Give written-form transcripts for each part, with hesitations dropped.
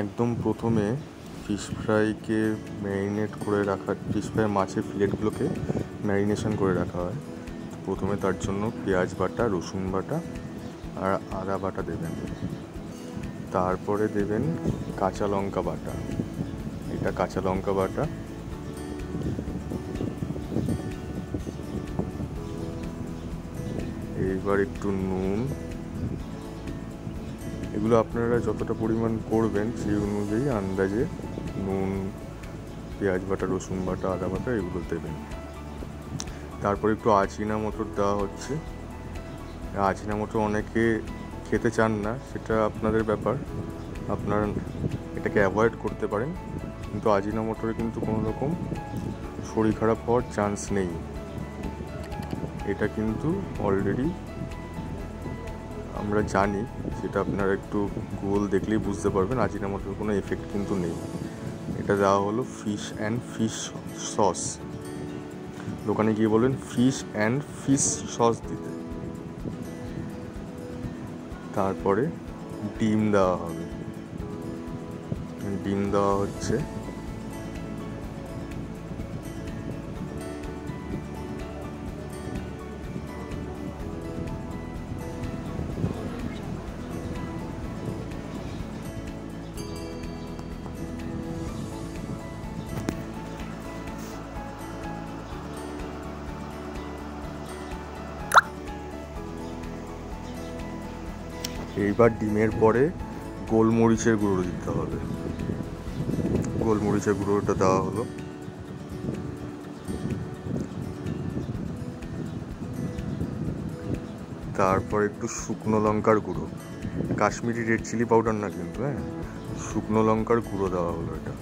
একদম প্রথমে fish ফ্রাইকে marinate করে রাখা, ফিশ ফ্রাই মাছের ফিলেটগুলোকে ম্যারিনেশন করে রাখা হয়। প্রথমে তার জন্য পেঁয়াজ বাটা, রসুন বাটা আর আদা বাটা দেবেন। তারপরে দেবেন কাঁচা লঙ্কা বাটা, এটা কাঁচা লঙ্কা বাটা। এইবার একটু নুন, এগুলো আপনারা যতটা পরিমাণ করবেন সেই অনুযায়ী আন্দাজে নুন, পেঁয়াজ বাটা, রসুন বাটা, আদা বাটা এগুলো দেবেন। তারপর একটু আজিনা মটর দেওয়া হচ্ছে। আজিনা মটর অনেকে খেতে চান না, সেটা আপনাদের ব্যাপার, আপনারা এটাকে অ্যাভয়েড করতে পারেন, কিন্তু আজিনা মটরে কিন্তু কোনো রকম শরীর খারাপ হওয়ার চান্স নেই। এটা কিন্তু অলরেডি আমরা জানি, সেটা আপনারা একটু গুগল দেখলেই বুঝতে পারবেন, আজিনা মটরের কোনো এফেক্ট কিন্তু নেই। এটা দেওয়া হলো ফিশ অ্যান্ড ফিশ সস। দোকানে গিয়ে বলবেন ফিশ অ্যান্ড ফিশ সস দিতে। তারপরে ডিম দেওয়া হবে, ডিম দেওয়া হচ্ছে। এইবার ডিমের পরে গোলমরিচের গুঁড়ো দিতে হবে, গোলমরিচের গুঁড়োটা দেওয়া হলো। তারপর একটু শুকনো লঙ্কার গুঁড়ো, কাশ্মীরি রেড চিলি পাউডার না কিন্তু, হ্যাঁ, শুকনো লঙ্কার গুঁড়ো দেওয়া হলো এটা।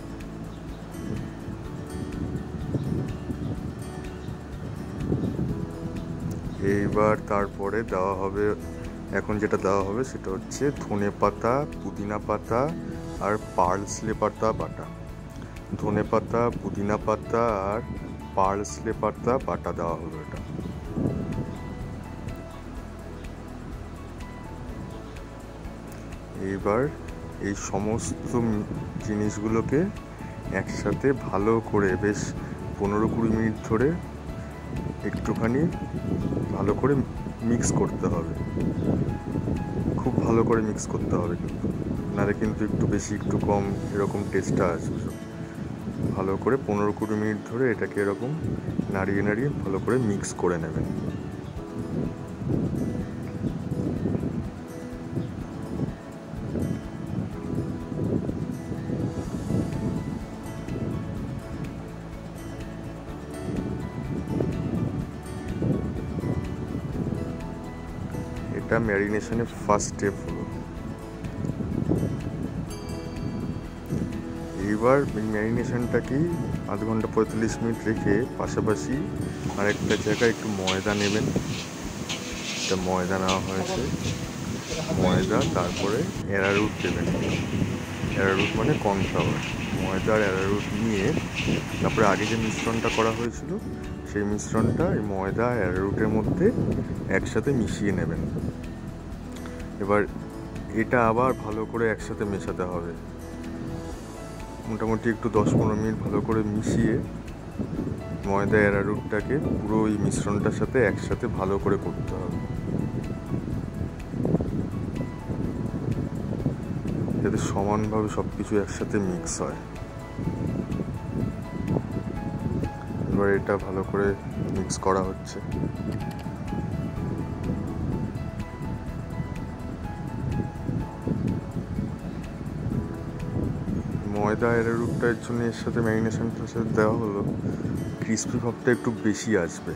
এইবার তারপরে দেওয়া হবে, এখন যেটা দেওয়া হবে সেটা হচ্ছে ধনে পাতা, পুদিনা পাতা আর পার্সলে পাতা বাটা। ধনে পাতা, পুদিনা পাতা আর পার্সলে পাতা বাটা দেওয়া হলো এটা। এইবার এই সমস্ত জিনিসগুলোকে একসাথে ভালো করে বেশ 15-20 মিনিট ধরে একটুখানি ভালো করে মিক্স করতে হবে, খুব ভালো করে মিক্স করতে হবে, কিন্তু নাহলে কিন্তু একটু বেশি একটু কম এরকম টেস্টটা আসবে। ভালো করে 15-20 মিনিট ধরে এটাকে এরকম নাড়িয়ে নাড়িয়ে ভালো করে মিক্স করে নেবেন। এটা ম্যারিনেশনের ফার্স্ট স্টেপ হলো। এইবার ম্যারিনেশনটাকেই আধ ঘন্টা 45 মিনিট রেখে পাশাপাশি আরেকটা জায়গায় একটু ময়দা নেবেন। এটা ময়দা নেওয়া হয়েছে, ময়দা, তারপরে অ্যারারুট দেবেন। অ্যারারুট মানে কর্নফ্লাওয়ার। ময়দা আর অ্যারারুট নিয়ে তারপরে আগে যে মিশ্রণটা করা হয়েছিল সেই মিশ্রণটা এই ময়দা আর অ্যারারুটের মধ্যে একসাথে মিশিয়ে নেবেন। এবার এটা আবার ভালো করে একসাথে মেশাতে হবে, মোটামুটি একটু 10-15 মিনিট ভালো করে মিশিয়ে ময়দা অ্যারারুটটাকে পুরো এই মিশ্রণটার সাথে একসাথে ভালো করে করতে হবে, যাতে সমানভাবে সব কিছু একসাথে মিক্স হয়। এবার এটা ভালো করে মিক্স করা হচ্ছে। ময়দা অ্যারারুটটার জন্য এর সাথে ম্যারিনেশনটার সাথে দেওয়া হলো, ক্রিস্পি ভাবটা একটু বেশি আসবে,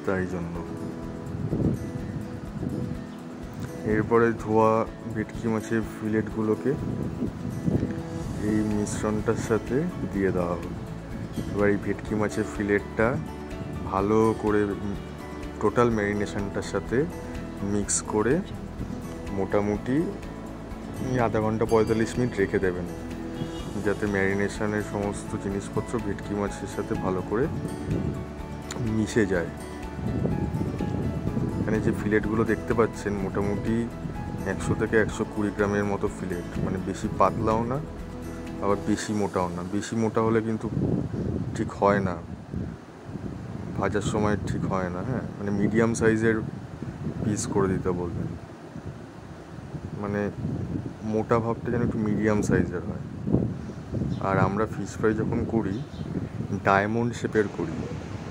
তাই জন্য। এরপরে ধোয়া ভেটকি মাছের ফিলেটগুলোকে এই মিশ্রণটার সাথে দিয়ে দেওয়া হলো। এবার এই ভেটকি মাছের ফিলেটটা ভালো করে টোটাল ম্যারিনেশনটার সাথে মিক্স করে মোটামুটি আধা ঘন্টা 45 মিনিট রেখে দেবেন, যাতে ম্যারিনেশনের সমস্ত জিনিসপত্র ভেটকি মাছের সাথে ভালো করে মিশে যায়। এখানে যে ফিলেটগুলো দেখতে পাচ্ছেন মোটামুটি 100 থেকে 120 গ্রামের মতো ফিলেট, মানে বেশি পাতলাও না আবার বেশি মোটাও না। বেশি মোটা হলে কিন্তু ঠিক হয় না, ভাজার সময় ঠিক হয় না। হ্যাঁ, মানে মিডিয়াম সাইজের পিস করে দিতে বলবেন, মানে মোটা ভাবটা যেন একটু মিডিয়াম সাইজের হয়। আর আমরা ফিশ ফ্রাই যখন করি ডায়মন্ড শেপের করি,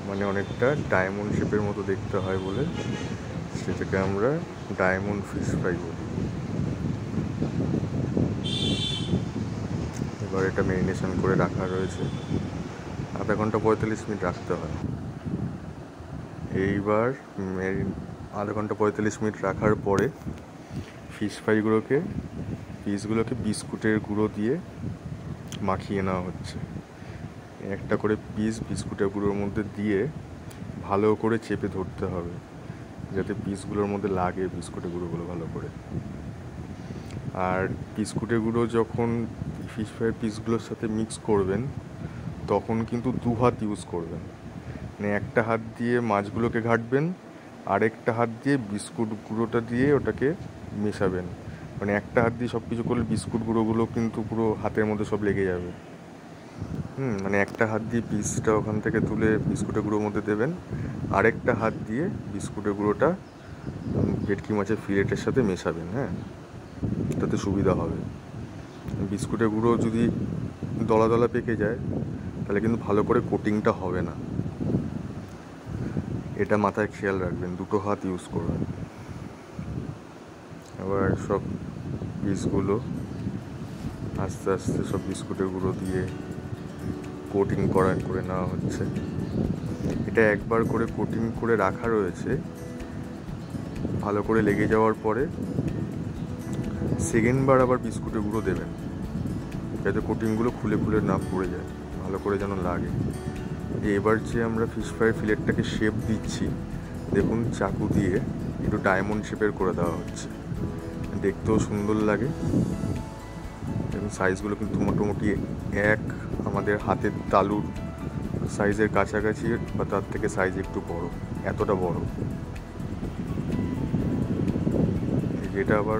মানে অনেকটা ডায়মন্ড শেপের মতো দেখতে হয় বলে সেটাকে আমরা ডায়মন্ড ফিশ ফ্রাই বলি। এবার এটা ম্যারিনেশন করে রাখা রয়েছে, আধা ঘন্টা 45 মিনিট রাখতে হয়। এইবার আধা ঘন্টা 45 মিনিট রাখার পরে ফিশ ফ্রাইগুলোকে পিসগুলোকে বিস্কুটের গুঁড়ো দিয়ে মাখিয়ে নেওয়া হচ্ছে। একটা করে পিস বিস্কুটের গুঁড়োর মধ্যে দিয়ে ভালো করে চেপে ধরতে হবে, যাতে পিসগুলোর মধ্যে লাগে বিস্কুটের গুঁড়োগুলো ভালো করে। আর বিস্কুটের গুঁড়ো যখন ফিশ ফ্রাই পিসগুলোর সাথে মিক্স করবেন তখন কিন্তু 2 হাত ইউজ করবেন, মানে একটা হাত দিয়ে মাছগুলোকে ঘাঁটবেন, আরেকটা হাত দিয়ে বিস্কুট গুঁড়োটা দিয়ে ওটাকে মেশাবেন। মানে একটা হাত দিয়ে সব কিছু করলে বিস্কুট গুঁড়োগুলো কিন্তু পুরো হাতের মধ্যে সব লেগে যাবে। মানে একটা হাত দিয়ে পিসটা ওখান থেকে তুলে বিস্কুটের গুঁড়োর মধ্যে দেবেন, আরেকটা হাত দিয়ে বিস্কুটের গুঁড়োটা ভেটকি মাছের ফিলেটের সাথে মেশাবেন। হ্যাঁ, তাতে সুবিধা হবে। বিস্কুটের গুঁড়ো যদি দলা দলা পেকে যায় তাহলে কিন্তু ভালো করে কোটিংটা হবে না, এটা মাথায় খেয়াল রাখবেন। 2 হাত ইউজ করবেন। আবার সব পিসগুলো আস্তে আস্তে সব বিস্কুটের গুঁড়ো দিয়ে কোটিং করে নেওয়া হচ্ছে। এটা একবার করে কোটিং করে রাখা রয়েছে, ভালো করে লেগে যাওয়ার পরে সেকেন্ডবার আবার বিস্কুটের গুঁড়ো দেবেন, যাতে কোটিংগুলো খুলে খুলে না পড়ে যায়, ভালো করে যেন লাগে। এবার যে আমরা ফিশ ফ্রাই ফিলেটটাকে শেপ দিচ্ছি, দেখুন চাকু দিয়ে একটু ডায়মন্ড শেপের করে দেওয়া হচ্ছে, দেখতেও সুন্দর লাগে। এবং সাইজগুলো কিন্তু মোটামুটি আমাদের হাতের তালুর সাইজের কাছাকাছি বা তার থেকে সাইজ একটু বড়, এতটা বড়। যেটা আবার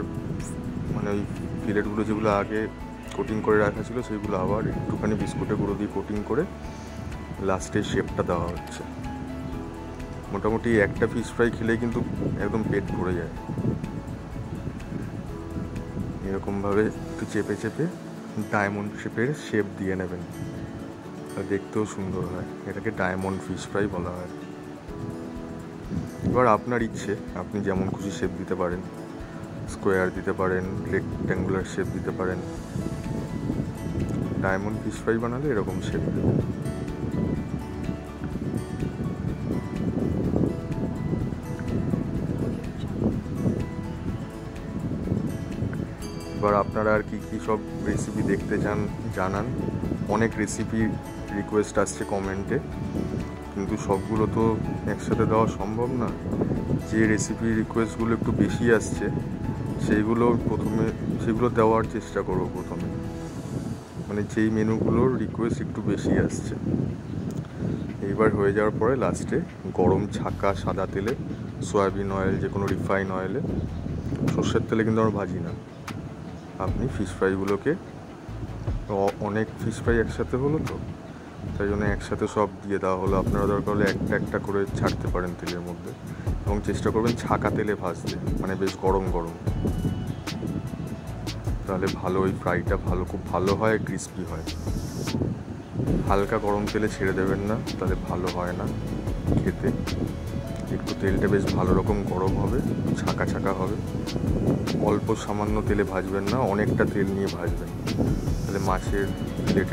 মানে ওই ফিলেটগুলো যেগুলো আগে কোটিং করে রাখা ছিল সেগুলো আবার একটুখানি বিস্কুটের গুঁড়ো দিয়ে কোটিং করে লাস্টে শেপটা দেওয়া হচ্ছে। মোটামুটি একটা ফিশ ফ্রাই খেলেই কিন্তু একদম পেট ভরে যায়। এরকমভাবে একটু চেপে চেপে ডায়মন্ড শেপের শেপ দিয়ে নেবেন, আর দেখতেও সুন্দর হয়। এটাকে ডায়মন্ড ফিশ ফ্রাই বলা হয়। এবার আপনার ইচ্ছে, আপনি যেমন খুশি শেপ দিতে পারেন, স্কোয়ার দিতে পারেন, রেক্ট্যাঙ্গুলার শেপ দিতে পারেন। ডায়মন্ড ফিশ ফ্রাই বানালে এরকম শেপ দেবেন। এবার আপনারা আর কি কী সব রেসিপি দেখতে চান জানান। অনেক রেসিপি রিকোয়েস্ট আসছে কমেন্টে, কিন্তু সবগুলো তো একসাথে দেওয়া সম্ভব না। যে রেসিপি রিকোয়েস্টগুলো একটু বেশি আসছে সেগুলো দেওয়ার চেষ্টা করবো প্রথমে, মানে যেই মেনুগুলোর রিকোয়েস্ট একটু বেশি আসছে। এইবার হয়ে যাওয়ার পরে লাস্টে গরম ছাঁকা সাদা তেলে, সয়াবিন অয়েল, যে কোনো রিফাইন অয়েলে, সর্ষের তেলে কিন্তু আমরা ভাজি না। আপনি ফিশ ফ্রাইগুলোকে, অনেক ফিশ ফ্রাই একসাথে হলো তো তাই জন্য একসাথে সব দিয়ে দেওয়া হলো। আপনারা দরকার হলে একটা একটা করে ছাড়তে পারেন তেলের মধ্যে, এবং চেষ্টা করবেন ছাঁকা তেলে ভাজতে, মানে বেশ গরম গরম, তাহলে ভালো ওই ফ্রাইটা খুব ভালো হয়, ক্রিস্পি হয়। হালকা গরম তেলে ছেড়ে দেবেন না, তাহলে ভালো হয় না খেতে। একটু তেলটা বেশ ভালো রকম গরম হবে, ছাঁকা ছাঁকা হবে। অল্প সামান্য তেলে ভাজবেন না, অনেকটা তেল নিয়ে ভাজবেন, তাহলে মাছের ফিলেটের